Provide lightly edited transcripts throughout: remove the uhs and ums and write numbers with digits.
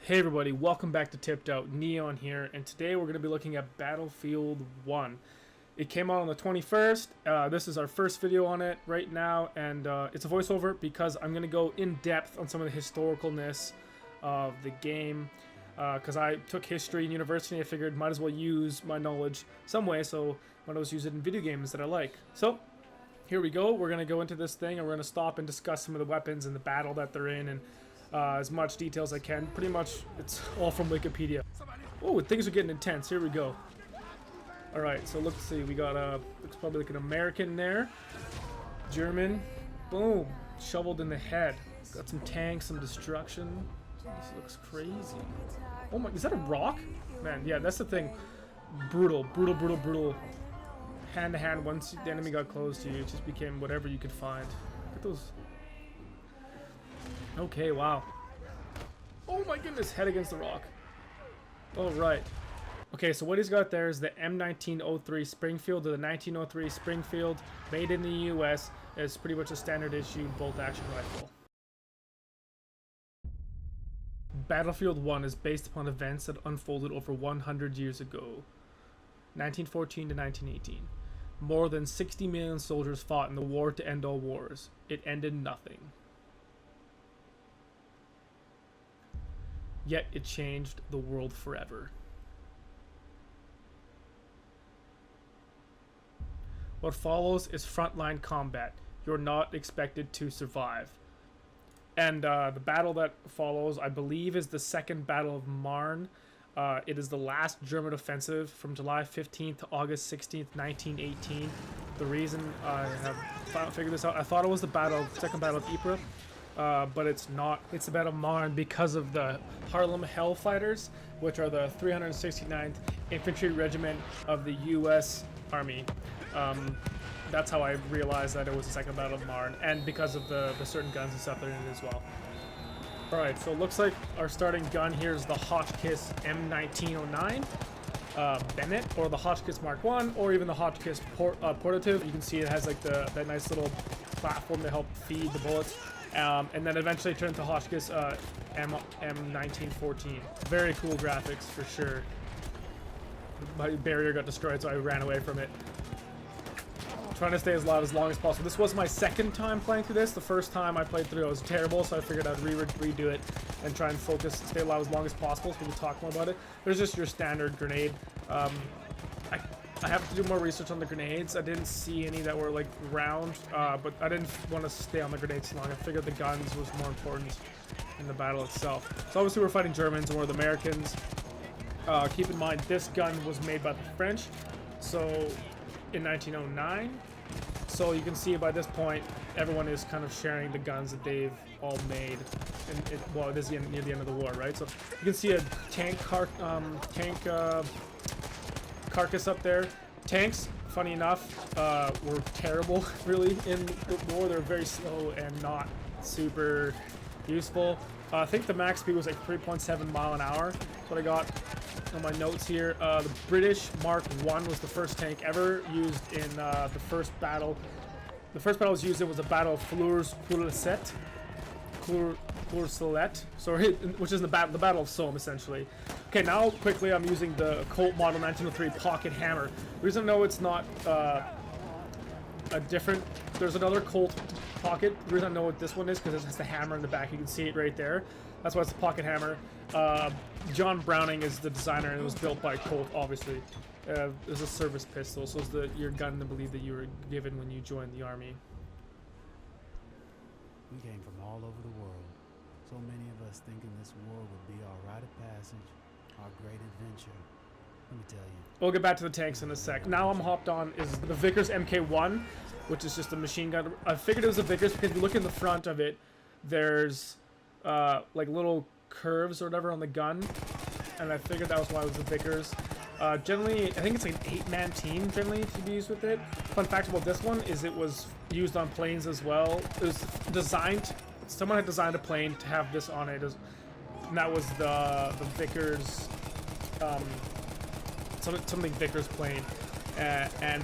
Hey everybody, welcome back to Tipped Out. Neon here, and today we're going to be looking at Battlefield 1. It came out on the 21st. This is our first video on it right now, and it's a voiceover because I'm going to go in depth on some of the historicalness of the game. Because I took history in university, I figured might as well use my knowledge some way, so why not use it in video games that I like. So, here we go. We're going to go into this thing, and we're going to stop and discuss some of the weapons and the battle that they're in, and as much detail as I can. Pretty much, it's all from Wikipedia. Oh, things are getting intense. Here we go. All right, so let's see. We got looks probably like an American there. German. Boom. Shoveled in the head. Got some tanks, some destruction. This looks crazy. Oh my, is that a rock? Man, yeah, that's the thing. Brutal, brutal, brutal, brutal. Hand to hand, once the enemy got close to you, it just became whatever you could find. Look at those. Okay, wow. Oh my goodness, head against the rock. All right. Okay, so what he's got there is the M1903 Springfield, or the 1903 Springfield, made in the US. It's pretty much a standard issue bolt-action rifle. Battlefield 1 is based upon events that unfolded over 100 years ago, 1914 to 1918. More than 60 million soldiers fought in the war to end all wars. It ended nothing. Yet it changed the world forever. What follows is frontline combat. You're not expected to survive. And the battle that follows, I believe, is the Second Battle of Marne. It is the last German offensive from July 15th to August 16th, 1918. The reason I have figured this out, I thought it was the Second Battle of Ypres. But it's not. It's the Battle of Marne because of the Harlem Hellfighters, which are the 369th Infantry Regiment of the U.S. Army. That's how I realized that it was the Second Battle of Marne, and because of the certain guns and stuff that are in it as well. Alright, so it looks like our starting gun here is the Hotchkiss M1909 Bennett, or the Hotchkiss Mark I, or even the Hotchkiss Portative. You can see it has like that nice little platform to help feed the bullets. And then eventually turned to Hotchkiss M1914. Very cool graphics for sure. My barrier got destroyed, so I ran away from it. Trying to stay as loud as long as possible. This was my second time playing through this. The first time I played through it was terrible, so I figured I'd redo it and try and focus, stay loud as long as possible so we can talk more about it. There's just your standard grenade. I have to do more research on the grenades. I didn't see any that were like round, but I didn't want to stay on the grenades long. I figured the guns was more important in the battle itself. So obviously we're fighting Germans and we're the Americans. Keep in mind, this gun was made by the French, so in 1909. So you can see by this point, everyone is kind of sharing the guns that they've all made. And well, it is near the end of the war, right? So you can see a tank carcass up there. Tanks, funny enough, were terrible really in the war. They're very slow and not super useful. I think the max speed was like 3.7 mile an hour. That's what I got on my notes here. The British Mark I was the first tank ever used in the first battle. The first battle was used, it was the Battle of Flourset, sorry, which is the Battle of Somme, essentially. Okay, now quickly I'm using the Colt Model 1903 Pocket Hammer. The reason I know it's not a different, there's another Colt Pocket. The reason I know what this one is because it has the hammer in the back. You can see it right there. That's why it's a Pocket Hammer. John Browning is the designer, and it was built by Colt, obviously. It was a service pistol, so it's your gun to believe that you were given when you joined the army. We came from all over the world. So many of us thinking this war would be our rite of passage, our great adventure. Let me tell you. We'll get back to the tanks in a sec. Now I'm hopped on is the Vickers MK1, which is just a machine gun. I figured it was a Vickers because if you look in the front of it, there's like little curves or whatever on the gun, and I figured that was why it was the Vickers. Generally, I think it's like an 8-man team generally to be used with it. Fun fact about this one is it was used on planes as well. It was designed, someone had designed a plane to have this on it, and that was the Vickers, something Vickers plane.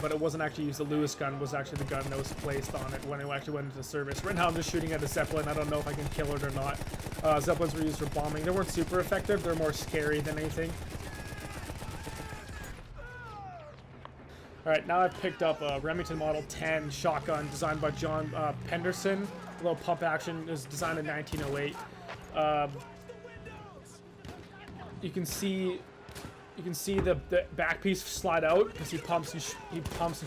but it wasn't actually used. The Lewis gun was actually the gun that was placed on it when it actually went into service. Right now I'm just shooting at a Zeppelin. I don't know if I can kill it or not. Zeppelins were used for bombing. They weren't super effective. They're more scary than anything. Alright, now I've picked up a Remington Model 10 shotgun designed by John Penderson. A little pump action. It was designed in 1908. You can see the back piece slide out because he pumps and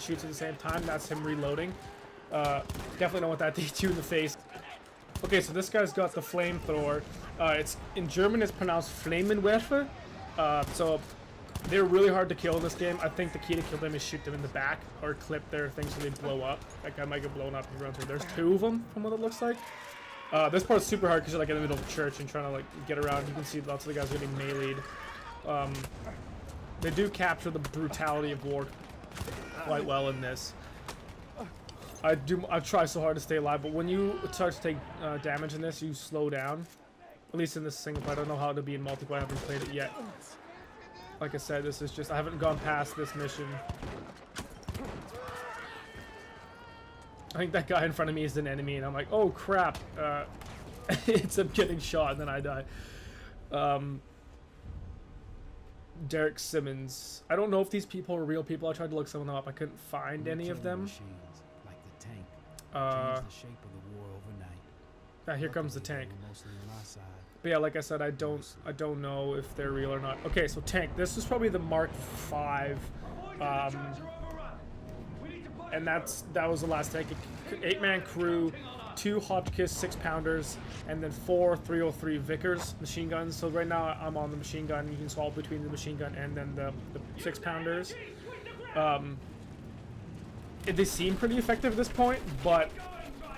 shoots at the same time. That's him reloading. Definitely don't want that to hit you in the face. Okay, so this guy's got the flamethrower. It's in German. It's pronounced Flammenwerfer. So they're really hard to kill in this game. I think the key to kill them is shoot them in the back or clip their things so they blow up. That guy might get blown up and run through. There's 2 of them from what it looks like. This part's super hard because you're like in the middle of a church and trying to like get around. You can see lots of the guys getting meleeed. They do capture the brutality of war quite well in this. I try so hard to stay alive, but when you start to take damage in this, you slow down. At least in this single player. I don't know how to be in multiplayer. I haven't played it yet. Like I said, this is just, I haven't gone past this mission. I think that guy in front of me is an enemy, and I'm like, oh crap. It's him getting shot, and then I die. Derek Simmons. I don't know if these people are real people. I tried to look some of them up. I couldn't find any of them. Like the tank, the shape of the war overnight. Here comes the tank. But yeah, like I said, I don't know if they're real or not. Okay, so tank. This is probably the Mark V, and that was the last tank. 8-man crew, 2 Hotchkiss 6-pounders, and then 4 303 Vickers machine guns. So right now I'm on the machine gun. You can swap between the machine gun and then the 6-pounders. They seem pretty effective at this point, but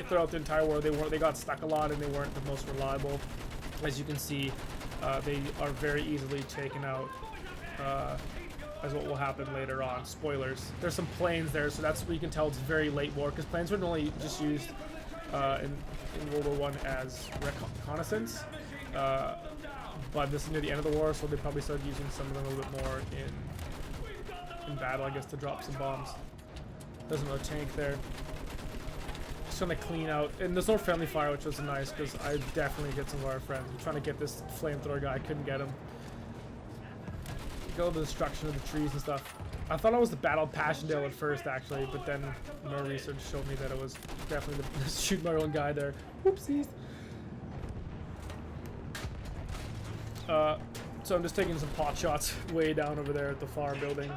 throughout the entire war they got stuck a lot and they weren't the most reliable. As you can see, they are very easily taken out, as what will happen later on. Spoilers. There's some planes there, so that's where you can tell it's very late war, because planes were normally just used in World War I as reconnaissance. But this is near the end of the war, so they probably started using some of them a little bit more in battle, I guess, to drop some bombs. There's another tank there. Trying to clean out, and there's no friendly fire, which was nice because I definitely hit some of our friends. I'm trying to get this flamethrower guy. I couldn't get him. Go to the destruction of the trees and stuff. I thought it was the Battle of Passchendaele at first, actually, but then more research showed me that it was definitely the shoot my own guy there. Whoopsies. So I'm just taking some pot shots way down over there at the farm building.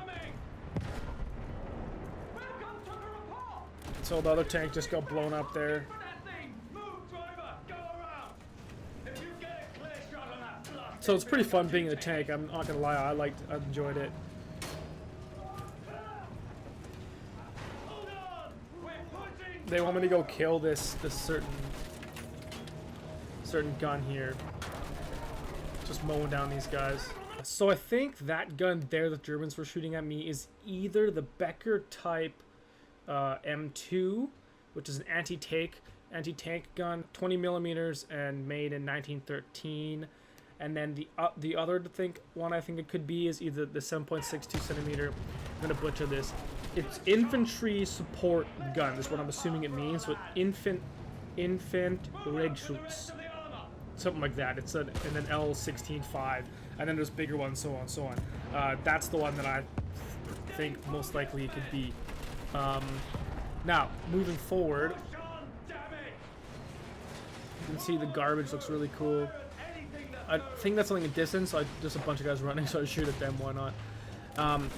So the other tank just got blown up there. So it's pretty fun being in a tank. I'm not gonna lie, I enjoyed it. They want me to go kill this certain gun here. Just mowing down these guys. So I think that gun there the Germans were shooting at me is either the Becker type M2, which is an anti-tank gun, 20 millimeters and made in 1913. And then the other one I think it could be is either the 7.62 centimeter. I'm gonna butcher this. It's infantry support gun. Is what I'm assuming it means. So infant Regschutz, something like that. It's and then L16.5, and then there's bigger ones, so on, so on. That's the one that I think most likely it could be. Now, moving forward, you can see the garbage looks really cool. I think that's something in distance, so there's a bunch of guys running, so I shoot at them, why not? And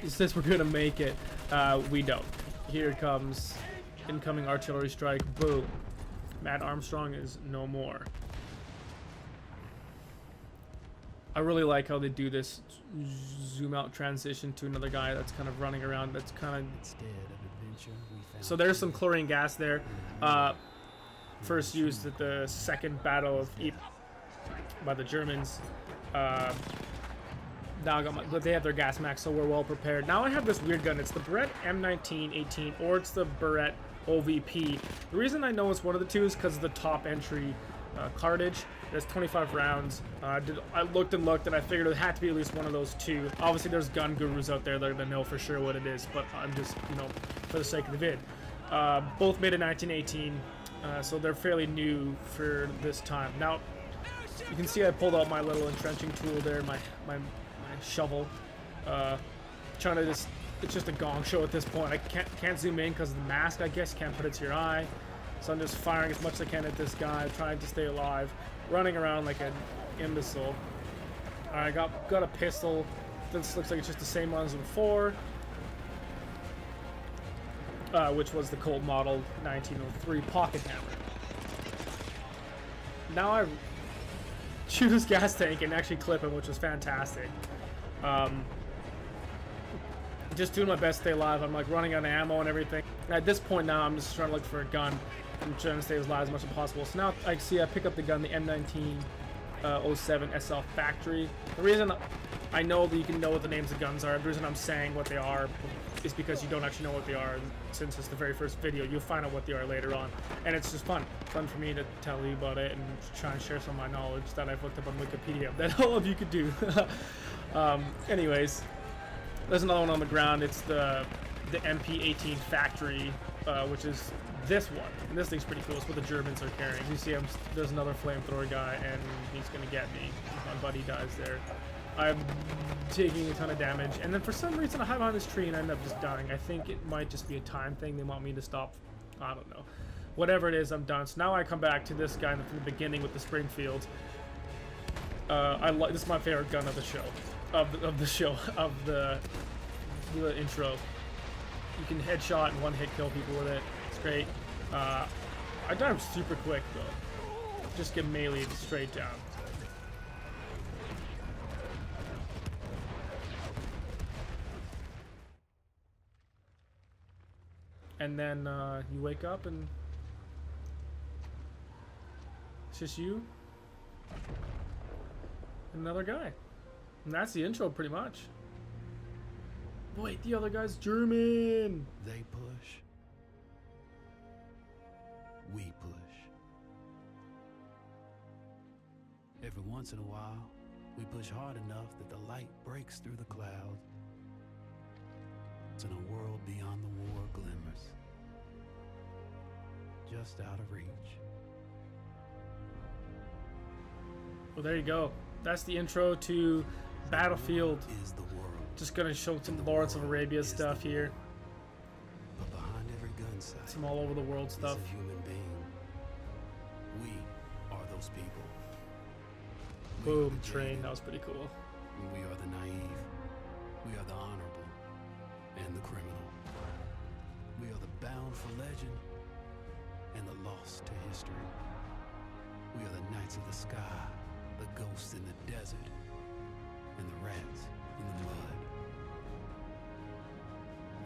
since we're gonna make it, we don't. Here it comes, incoming artillery strike, boom. Matt Armstrong is no more. I really like how they do this zoom out transition to another guy that's kind of running around. That's kind of so there's some chlorine gas there. First used at the Second Battle of Ypres by the Germans. Now I got but they have their gas max, so we're well prepared. Now I have this weird gun. It's the Barrett M1918, or it's the Barrett OVP. The reason I know it's one of the two is because of the top entry cartridge. There's 25 rounds. I looked and looked, and I figured it had to be at least one of those two. Obviously, there's gun gurus out there that are gonna know for sure what it is, but I'm just, you know, for the sake of the vid. Both made in 1918, so they're fairly new for this time. Now, you can see I pulled out my little entrenching tool there, my shovel. Trying to just, it's just a gong show at this point. I can't zoom in because of the mask, I guess. Can't put it to your eye. So I'm just firing as much as I can at this guy, trying to stay alive, running around like an imbecile. I got a pistol. This looks like it's just the same one as before, which was the Colt Model 1903 pocket hammer. Now I shoot this gas tank and actually clip him, which was fantastic. Just doing my best to stay alive. I'm like running out of ammo and everything. And at this point now, I'm just trying to look for a gun. I'm trying to stay alive as much as possible. So now I pick up the gun, the M1907 SL Factory. The reason I know that you can know what the names of guns are, the reason I'm saying what they are, is because you don't actually know what they are. Since it's the very first video, you'll find out what they are later on. And it's just fun for me to tell you about it and try and share some of my knowledge that I've looked up on Wikipedia that all of you could do. Anyways, there's another one on the ground. It's the MP18 Factory, which is this one. And this thing's pretty cool. It's what the Germans are carrying. You see, there's another flamethrower guy, and he's gonna get me. My buddy dies there. I'm taking a ton of damage, and then for some reason I hide behind this tree and I end up just dying. I think it might just be a time thing. They want me to stop. I don't know. Whatever it is, I'm done. So now I come back to this guy from the beginning with the Springfield. This is my favorite gun of the show, of the intro. You can headshot and one-hit kill people with it. It's great. I dive super quick though. Just get meleeed straight down. And then you wake up and it's just you and another guy. And that's the intro pretty much. Wait, the other guy's German. They push. We push. Every once in a while, we push hard enough that the light breaks through the clouds. And a world beyond the war glimmers, just out of reach. Well, there you go. That's the intro to Battlefield. Is the world. Just gonna show some Lawrence of Arabia stuff here. But behind every gun sight, some all over the world stuff. Is a human being. We are those people. Boom, train. That was pretty cool. We are the naive. We are the honorable. And the criminal. We are the bound for legend and the lost to history. We are the knights of the sky, the ghosts in the desert, and the rats in the mud.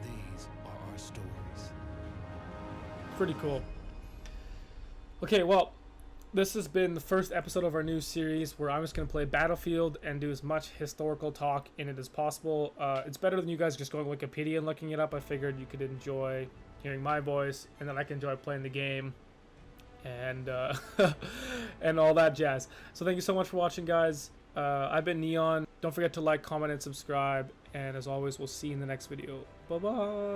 These are our stories. Pretty cool. Okay, well, this has been the first episode of our new series where I'm just going to play Battlefield and do as much historical talk in it as possible. It's better than you guys just going to Wikipedia and looking it up. I figured you could enjoy hearing my voice, and then I can enjoy playing the game and and all that jazz. So thank you so much for watching, guys. I've been Neon. Don't forget to like, comment, and subscribe. And as always, we'll see you in the next video. Bye-bye.